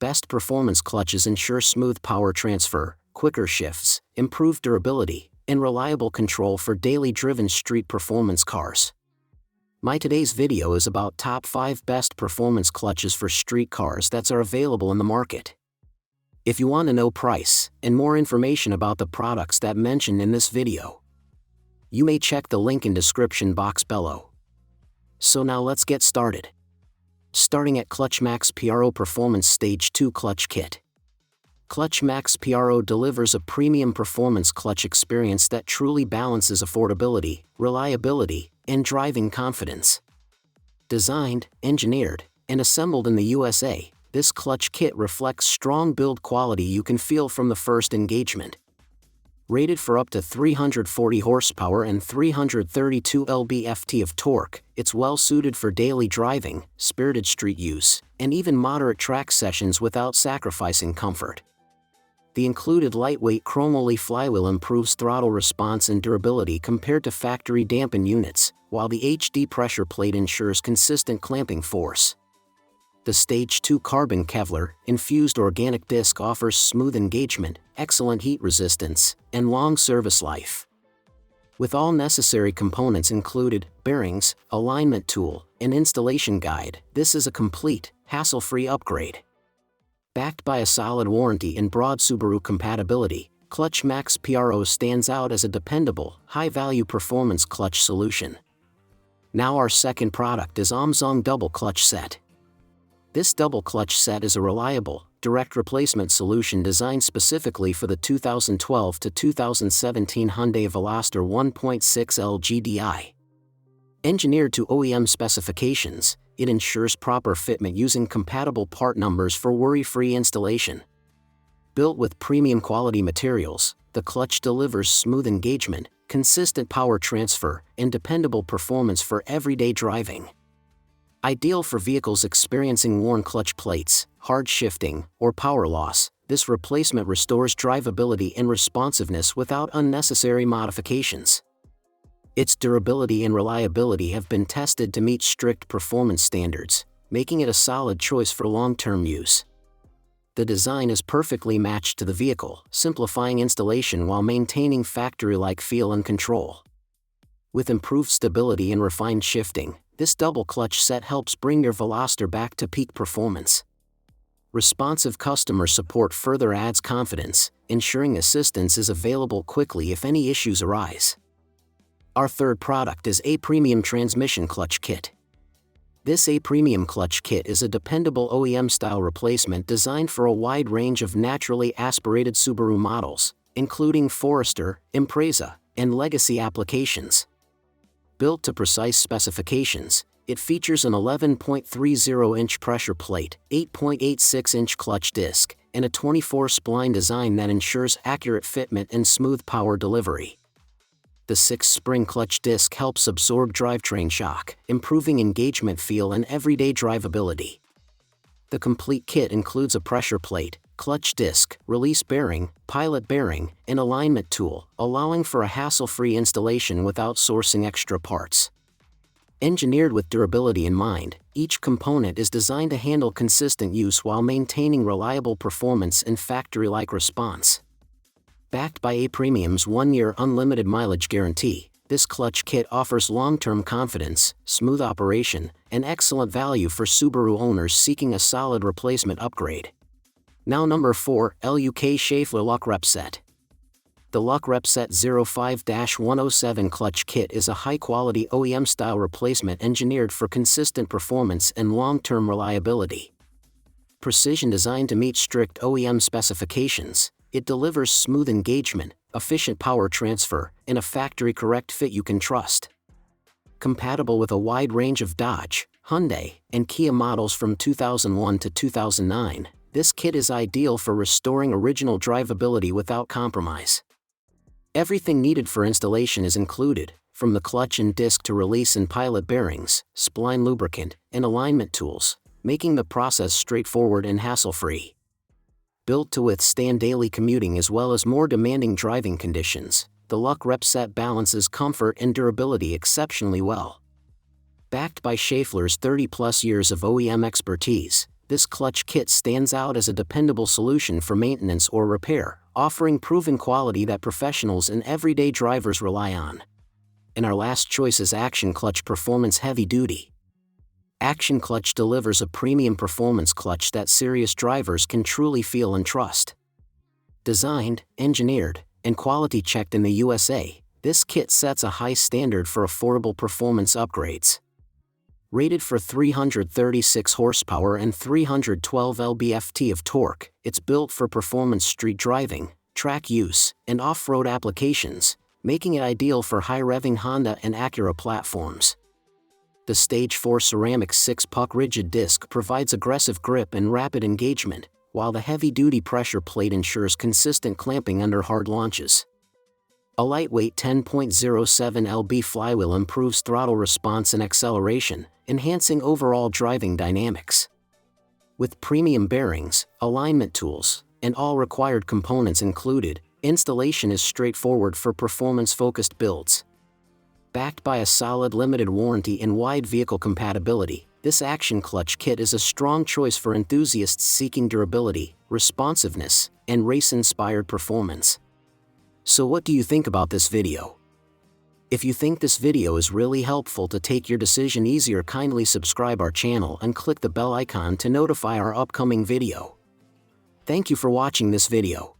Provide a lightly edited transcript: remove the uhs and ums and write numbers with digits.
best performance clutches ensure smooth power transfer, quicker shifts, improved durability, and reliable control for daily driven street performance cars. My today's video is about top 5 best performance clutches for street cars that are available in the market. If you want to know price and more information about the products that mentioned in this video, you may check the link in description box below. So now let's get started. Starting at ClutchMax PRO Performance Stage 2 Clutch Kit. ClutchMax PRO delivers a premium performance clutch experience that truly balances affordability, reliability, and driving confidence. Designed, engineered, and assembled in the USA, this clutch kit reflects strong build quality you can feel from the first engagement. Rated for up to 340 horsepower and 332 lb-ft of torque, it's well suited for daily driving, spirited street use, and even moderate track sessions without sacrificing comfort. The included lightweight chromoly flywheel improves throttle response and durability compared to factory dampened units, while the HD pressure plate ensures consistent clamping force. The Stage 2 carbon Kevlar infused organic disc offers smooth engagement, excellent heat resistance, and long service life. With all necessary components included, bearings, alignment tool, and installation guide, this is a complete, hassle-free upgrade. Backed by a solid warranty and broad Subaru compatibility, ClutchMax PRO stands out as a dependable, high-value performance clutch solution. Now our second product is Omzong Double Clutch Set. This double clutch set is a reliable, direct replacement solution designed specifically for the 2012 to 2017 Hyundai Veloster 1.6L GDI. Engineered to OEM specifications, it ensures proper fitment using compatible part numbers for worry-free installation. Built with premium quality materials, the clutch delivers smooth engagement, consistent power transfer, and dependable performance for everyday driving. Ideal for vehicles experiencing worn clutch plates, hard shifting, or power loss, this replacement restores drivability and responsiveness without unnecessary modifications. Its durability and reliability have been tested to meet strict performance standards, making it a solid choice for long-term use. The design is perfectly matched to the vehicle, simplifying installation while maintaining factory-like feel and control. With improved stability and refined shifting, this double clutch set helps bring your Veloster back to peak performance. Responsive customer support further adds confidence, ensuring assistance is available quickly if any issues arise. Our third product is A Premium Transmission Clutch Kit. This A Premium Clutch Kit is a dependable OEM-style replacement designed for a wide range of naturally aspirated Subaru models, including Forester, Impreza, and Legacy applications. Built to precise specifications, it features an 11.30-inch pressure plate, 8.86-inch clutch disc, and a 24-spline design that ensures accurate fitment and smooth power delivery. The 6-spring clutch disc helps absorb drivetrain shock, improving engagement feel and everyday drivability. The complete kit includes a pressure plate, clutch disc, release bearing, pilot bearing, and alignment tool, allowing for a hassle-free installation without sourcing extra parts. Engineered with durability in mind, each component is designed to handle consistent use while maintaining reliable performance and factory-like response. Backed by A Premium's 1-year unlimited mileage guarantee, this clutch kit offers long-term confidence, smooth operation, and excellent value for Subaru owners seeking a solid replacement upgrade. Now number 4, LUK Schaeffler Luck Rep Set. The Luck Rep Set 05-107 clutch kit is a high-quality OEM-style replacement engineered for consistent performance and long-term reliability. Precision designed to meet strict OEM specifications, it delivers smooth engagement, efficient power transfer, and a factory-correct fit you can trust. Compatible with a wide range of Dodge, Hyundai, and Kia models from 2001 to 2009, this kit is ideal for restoring original drivability without compromise. Everything needed for installation is included, from the clutch and disc to release and pilot bearings, spline lubricant, and alignment tools, making the process straightforward and hassle-free. Built to withstand daily commuting as well as more demanding driving conditions, the Luck Rep Set balances comfort and durability exceptionally well. Backed by Schaeffler's 30-plus years of OEM expertise, this clutch kit stands out as a dependable solution for maintenance or repair, offering proven quality that professionals and everyday drivers rely on. And our last choice is Action Clutch Performance Heavy Duty. Action Clutch delivers a premium performance clutch that serious drivers can truly feel and trust. Designed, engineered, and quality checked in the USA, this kit sets a high standard for affordable performance upgrades. Rated for 336 horsepower and 312 lb-ft of torque, it's built for performance street driving, track use, and off-road applications, making it ideal for high-revving Honda and Acura platforms. The Stage 4 ceramic 6-puck rigid disc provides aggressive grip and rapid engagement, while the heavy-duty pressure plate ensures consistent clamping under hard launches. A lightweight 10.07 lb flywheel improves throttle response and acceleration, enhancing overall driving dynamics. With premium bearings, alignment tools, and all required components included, installation is straightforward for performance-focused builds. Backed by a solid limited warranty and wide vehicle compatibility, this Action Clutch kit is a strong choice for enthusiasts seeking durability, responsiveness, and race-inspired performance. So what do you think about this video? If you think this video is really helpful to take your decision easier, kindly subscribe our channel and click the bell icon to notify our upcoming video. Thank you for watching this video.